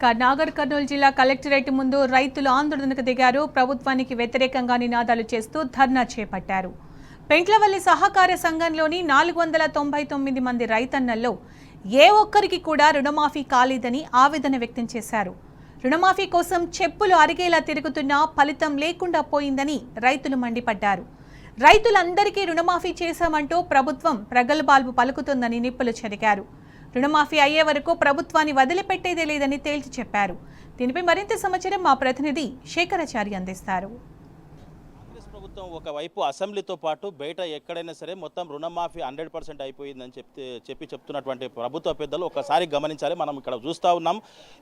నాగర్ కర్నూలు జిల్లా కలెక్టరేట్ ముందు రైతులు ఆందోళనకు దిగారు. ప్రభుత్వానికి వ్యతిరేకంగా నినాదాలు చేస్తూ ధర్నా చేపట్టారు. పెంట్లవల్లి సహకార సంఘంలోని 499 మంది రైతన్నల్లో ఏ ఒక్కరికి కూడా రుణమాఫీ కాలేదని ఆవేదన వ్యక్తం చేశారు. రుణమాఫీ కోసం చెప్పులు అరిగేలా తిరుగుతున్నా ఫలితం లేకుండా పోయిందని రైతులు మండిపడ్డారు. రైతులందరికీ రుణమాఫీ చేశామంటూ ప్రభుత్వం ప్రగల్భాలు పలుకుతుందని నిప్పులు చెరిగారు. రుణమాఫీ అయ్యే వరకు ప్రభుత్వాన్ని వదిలిపెట్టేదే లేదని తేల్చి చెప్పారు. దీనిపై మరింత సమాచారం మా ప్రతినిధి శేఖరాచారి అందిస్తారు. కాంగ్రెస్ ప్రభుత్వం ఒకవైపు అసెంబ్లీతో పాటు బయట ఎక్కడైనా సరే మొత్తం రుణమాఫీ 100% అయిపోయిందని చెప్తున్నటువంటి ప్రభుత్వ పెద్దలు ఒకసారి గమనించాలి. మనం ఇక్కడ చూస్తూ ఉన్నాం.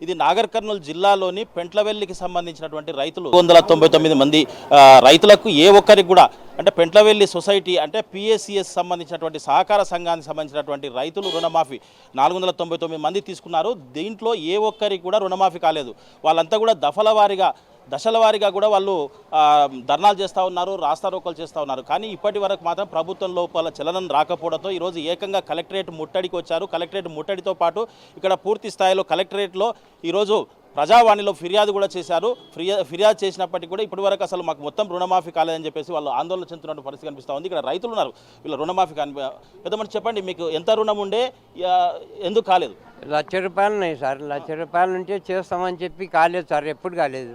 ఇది నాగర్ కర్నూలు జిల్లాలోని పెంట్లవెల్లికి సంబంధించినటువంటి రైతులు 299 మంది రైతులకు ఏ ఒక్కరికి కూడా అంటే పెంట్లవెల్లి సొసైటీ అంటే పిఎస్సిఎస్ సంబంధించినటువంటి సహకార సంఘానికి సంబంధించినటువంటి రైతులు రుణమాఫీ 499 మంది తీసుకున్నారు. దీంట్లో ఏ ఒక్కరికి కూడా రుణమాఫీ కాలేదు. వాళ్ళంతా కూడా దశల వారీగా కూడా వాళ్ళు ధర్నాలు చేస్తూ ఉన్నారు, రాస్తారోకలు చేస్తూ ఉన్నారు. కానీ ఇప్పటి వరకు మాత్రం ప్రభుత్వం లోపల చలనం రాకపోవడంతో ఈరోజు ఏకంగా కలెక్టరేట్ ముట్టడికి వచ్చారు. కలెక్టరేట్ ముట్టడితో పాటు ఇక్కడ పూర్తి స్థాయిలో కలెక్టరేట్లో ఈరోజు ప్రజావాణిలో ఫిర్యాదు కూడా చేశారు. ఫిర్యాదు చేసినప్పటికీ కూడా ఇప్పటివరకు అసలు మాకు మొత్తం రుణమాఫీ కాలేదని చెప్పేసి వాళ్ళు ఆందోళన చెందుతున్న పరిస్థితి కనిపిస్తూ ఉంది. ఇక్కడ రైతులు ఉన్నారు, వీళ్ళ రుణమాఫీ పెద్దమని చెప్పండి, మీకు ఎంత రుణం ఉండే, ఎందుకు కాలేదు? ₹1,00,000 ఉన్నాయి సార్. ₹1,00,000 నుంచే చేస్తామని చెప్పి కాలేదు సార్, ఎప్పుడు కాలేదు.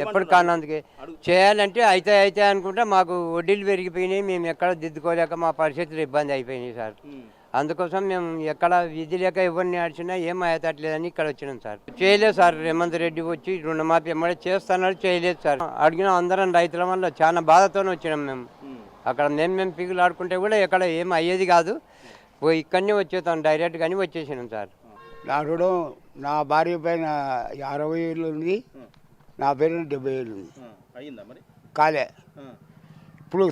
ఎప్పుడు కానందుకే చేయాలంటే అయితే అనుకుంటే మాకు వడ్డీలు పెరిగిపోయినాయి, మేము ఎక్కడ దిద్దుకోలేక మా పరిస్థితులు ఇబ్బంది అయిపోయినాయి సార్. అందుకోసం మేము ఎక్కడ విధి లేక ఎవరిని అడిచినా ఏం అయ్యేటట్లేదని ఇక్కడ వచ్చినాం సార్. చేయలేదు సార్, రేవంత్ రెడ్డి వచ్చి రుణమాఫీ ఎమ్మడే చేస్తానని చేయలేదు సార్. అడిగిన అందరం రైతుల వల్ల చాలా బాధతోనే వచ్చినాం మేము. అక్కడ మేము పిగులు ఆడుకుంటే కూడా ఎక్కడ ఏం అయ్యేది కాదు, ఇక్కడనే వచ్చేస్తాం డైరెక్ట్ కానీ వచ్చేసినాం సార్. నా రుణం నా భార్య పైన 60,000 ఉంది, నా పేరు 70,000 ఉంది. కాలే. ఇప్పుడు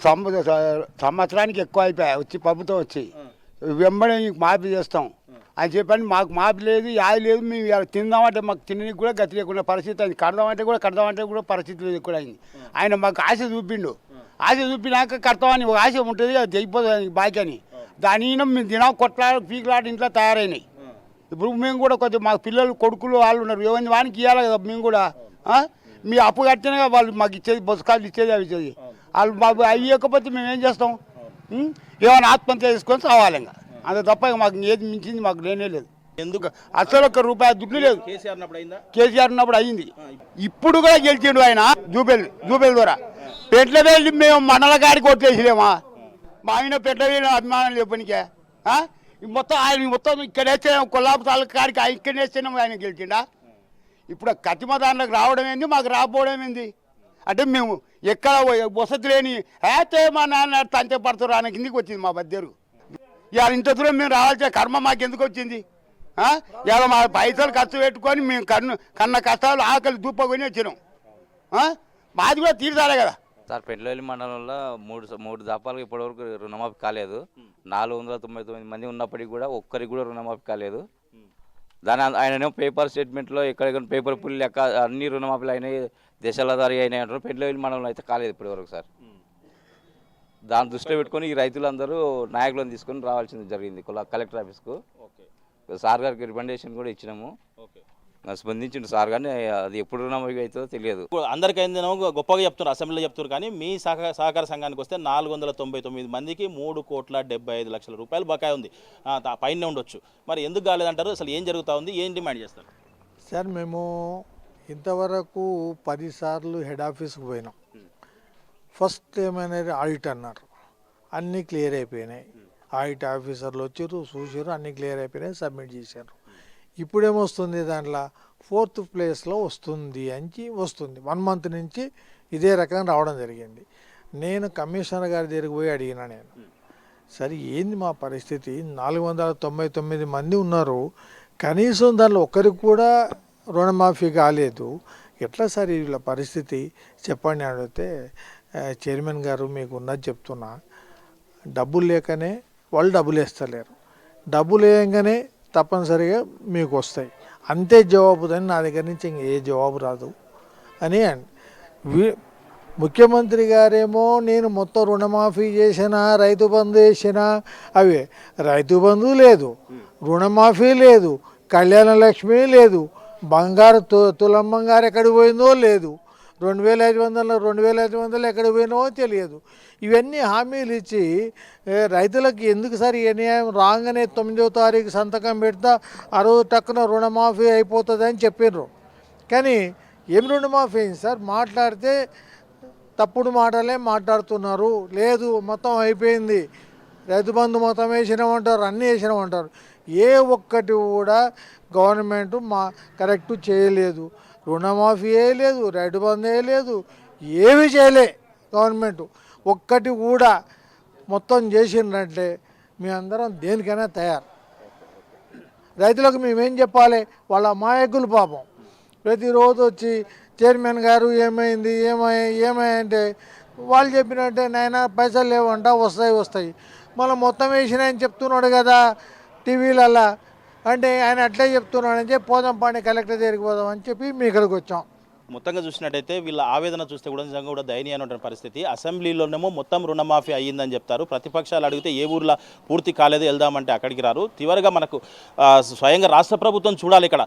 సంవత్సరానికి ఎక్కువ అయిపోయాయి వచ్చి ప్రభుత్వం వచ్చి వెంబడి మాఫీ చేస్తాం అని చెప్పని మాకు మాఫీ లేదు, యాది లేదు. మేము తిందామంటే మాకు తినడానికి కూడా గతి లేకుండా పరిస్థితి అయింది. కడదామంటే కూడా పరిస్థితి లేదు కూడా అయింది. ఆయన మాకు ఆశ చూపిండు. ఆశ చూపినాక కడతామని ఒక ఆశ ఉంటుంది, అది తెగిపోతుంది బాకీ అని. దాని మేము దినం పీకులాట ఇంట్లో తయారైనాయి. ఇప్పుడు మేము కూడా కొద్దిగా మాకు పిల్లలు కొడుకులు వాళ్ళు ఉన్నారు, ఎవరిని వానికి ఇవ్వాలి కదా. మేము కూడా మీ అప్పు కట్టినా వాళ్ళు మాకు ఇచ్చేది, బొసకాలు ఇచ్చేది, అవి ఇచ్చేది. వాళ్ళు మాకు అవి ఇవ్వకపోతే మేము ఏం చేస్తాం? ఏమైనా ఆత్మహత్య చేసుకొని చావాలి. ఇంకా అంత తప్ప మాకు ఏది మించింది మాకు లేనే లేదు. ఎందుకు అసలు ₹1 దుడ్డు లేదు. కేసీఆర్ ఉన్నప్పుడు అయ్యింది. ఇప్పుడు కూడా గెలిచిండు ఆయన జూబెల్ ద్వారా. పెంట్లవెల్లి మేము మండల కాడికి కొట్టేసిలేమా? మా ఆయన పెంట్లవెల్లి అభిమానం లేపనికే మొత్తం ఇక్కడ వేస్తే కొల్లాపు తాలూకా కాడికి ఇక్కడ వేస్తేనే ఆయన గెలిచిండా? ఇప్పుడు కతిమ దాంట్లోకి రావడం ఏంది, మాకు రాకపోవడం ఏంది? అంటే మేము ఎక్కడ వసతి లేని అయితే మా నాన్న తంతే పడుతున్నారు ఆయన కిందికి వచ్చింది మా బద్దెరు. ఇవాళ ఇంత దూరం మేము రావాల్సిన కర్మ మాకు ఎందుకు వచ్చింది? ఇవాళ మా పైసలు ఖర్చు పెట్టుకొని మేము కన్న కష్టాలు ఆకలి దూపకొని వచ్చినాం. మాది కూడా తీర్చాలి కదా సార్. పెంట్లవెల్లి మండలంలో మూడు దఫాలకు ఇప్పటివరకు రుణమాఫీ కాలేదు. 499 మంది ఉన్నప్పటికీ కూడా ఒక్కరికి కూడా రుణమాఫీ కాలేదు. దాని ఆయననేమో పేపర్ స్టేట్మెంట్లో ఎక్కడ పేపర్ పుల్లి లెక్క అన్ని రుణమాఫీలు అయినాయి, దశల దారి అయినాయి అంటారు. పెంట్లవెల్లి మండలంలో అయితే కాలేదు ఇప్పటివరకు సార్. దాన్ని దృష్టిలో పెట్టుకొని ఈ రైతులందరూ నాయకులను తీసుకొని రావాల్సింది జరిగింది కలెక్టర్ ఆఫీస్కు. సార్ గారికి రికమెండేషన్ కూడా ఇచ్చినాము, స్పందించిండు సార్. కానీ అది ఎప్పుడు రుణమాఫీ అవుతుందో తెలియదు. అందరికైందేమో గొప్పగా చెప్తున్నారు, అసెంబ్లీలో చెప్తున్నారు. కానీ మీ సహకార సంఘానికి వస్తే 499 మందికి ₹3,75,00,000 బకాయి ఉంది, పైన ఉండొచ్చు. మరి ఎందుకు కాలేదంటారు? అసలు ఏం జరుగుతూ ఉంది, ఏం డిమాండ్ చేస్తారు సార్? మేము ఇంతవరకు 10 సార్లు హెడ్ ఆఫీస్కి పోయినాం. ఫస్ట్ ఏమైనా ఆడిట్ అన్నారు, అన్నీ క్లియర్ అయిపోయినాయి. ఆడిట్ ఆఫీసర్లు వచ్చారు, చూసారు, అన్నీ క్లియర్ అయిపోయినాయి, సబ్మిట్ చేశారు. ఇప్పుడేమొస్తుంది, దాంట్లో 4th ప్లేస్లో వస్తుంది అని వస్తుంది. 1 మంత్ నుంచి ఇదే రకంగా రావడం జరిగింది. నేను కమిషనర్ గారి దగ్గరికి పోయి అడిగినా, నేను సరే ఏంది మా పరిస్థితి, 499 మంది ఉన్నారు, కనీసం దానిలో ఒక్కరికి కూడా రుణమాఫీ కాలేదు, ఎట్లా సార్ వీళ్ళ పరిస్థితి చెప్పండి అడిగితే, చైర్మన్ గారు మీకు ఉన్నది చెప్తున్నా, డబ్బులు లేకనే వాళ్ళు డబ్బులు వేస్తలేరు, డబ్బులు వేయంగానే తప్పనిసరిగా మీకు వస్తాయి, అంతే జవాబు. దాన్ని నా దగ్గర నుంచి ఇంక ఏ జవాబు రాదు అని. ముఖ్యమంత్రి గారేమో నేను మొత్తం రుణమాఫీ చేసినా, రైతు బంధు చేసినా, అవే రైతు బంధు లేదు, రుణమాఫీ లేదు, కళ్యాణ లక్ష్మి లేదు, బంగారు తులం బంగారు ఎక్కడికి పోయిందో లేదు, 2,500 ఎక్కడికి పోయినో తెలియదు. ఇవన్నీ హామీలు ఇచ్చి రైతులకు ఎందుకు సార్ ఈ అన్యాయం? రాగానే 9వ తారీఖు సంతకం పెడతా ఆ రోజు టక్కున రుణమాఫీ అయిపోతుందని చెప్పిర్రు. కానీ ఏం రుణమాఫీ అయింది సార్? మాట్లాడితే తప్పుడు మాటలే మాట్లాడుతున్నారు. లేదు మొత్తం అయిపోయింది, రైతు బంధు మొత్తం వేసినామంటారు, అన్నీ వేసినామంటారు. ఏ ఒక్కటి కూడా గవర్నమెంట్ కరెక్ట్ చేయలేదు. రుణమాఫీ వేయలేదు, రైతు బంధు వేయలేదు, ఏమీ చేయలే గవర్నమెంట్. ఒక్కటి కూడా మొత్తం చేసిందంటే మీ అందరం దేనికైనా తయారు. రైతులకు మేమేం చెప్పాలి? వాళ్ళ అమాయకులు పాపం ప్రతిరోజు వచ్చి చైర్మన్ గారు ఏమైంది ఏమైంటే వాళ్ళు చెప్పినట్టే నాయన పైసలు లేవంట, వస్తాయి మళ్ళీ మొత్తం వేసినాయని చెప్తున్నాడు కదా టీవీలల్లా. అంటే ఆయన అట్లే చెప్తున్నాడని చెప్పి పోదాం పాండి కలెక్టర్ దగ్గరికి పోదాం అని చెప్పి మీ ఇక్కడికి వచ్చాం. మొత్తంగా చూసినట్టయితే వీళ్ళ ఆవేదన చూస్తే కూడా నిజంగా కూడా దయనీయమైన పరిస్థితి. అసెంబ్లీలోనేమో మొత్తం రుణమాఫీ అయ్యిందని చెప్తారు, ప్రతిపక్షాలు అడిగితే ఏ ఊర్లో పూర్తి కాలేదు వెళ్దామంటే అక్కడికి రారు. చివరిగా మనకు స్వయంగా రాష్ట్ర ప్రభుత్వం చూడాలి. ఇక్కడ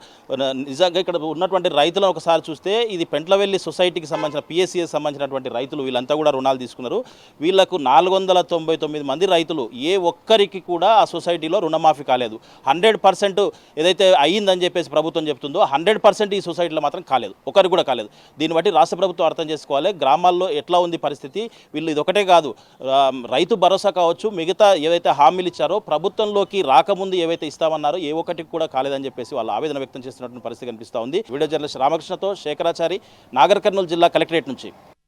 నిజంగా ఇక్కడ ఉన్నటువంటి రైతులను ఒకసారి చూస్తే ఇది పెంట్లవెల్లి సొసైటీకి సంబంధించిన పిఎస్సిఎస్ సంబంధించినటువంటి రైతులు వీళ్ళంతా కూడా రుణాలు తీసుకున్నారు. వీళ్లకు 499 మంది రైతులు ఏ ఒక్కరికి కూడా ఆ సొసైటీలో రుణమాఫీ కాలేదు. 100% ఏదైతే అయ్యిందని చెప్పేసి ప్రభుత్వం చెప్తుందో 100% ఈ సొసైటీలో మాత్రం కాలేదు, ఒకరికి కూడా కాలేదు. దీన్ని బట్టి రాష్ట్ర ప్రభుత్వం అర్థం చేసుకోవాలి గ్రామాల్లో ఎట్లా ఉంది పరిస్థితి. వీళ్ళు ఇది ఒకటే కాదు, రైతు భరోసా కావచ్చు, మిగతా ఏవైతే హామీలు ఇచ్చారో ప్రభుత్వంలోకి రాకముందు ఏవైతే ఇస్తామన్నారో ఏ ఒక్కటికి కూడా కాలేదని చెప్పేసి వాళ్ళు ఆవేదన వ్యక్తం చేస్తున్నటువంటి పరిస్థితి కనిపిస్తూ ఉంది. వీడియో జర్నలిస్ట్ రామకృష్ణతో శేఖరాచారి, నాగర్ కర్నూలు జిల్లా కలెక్టరేట్ నుంచి.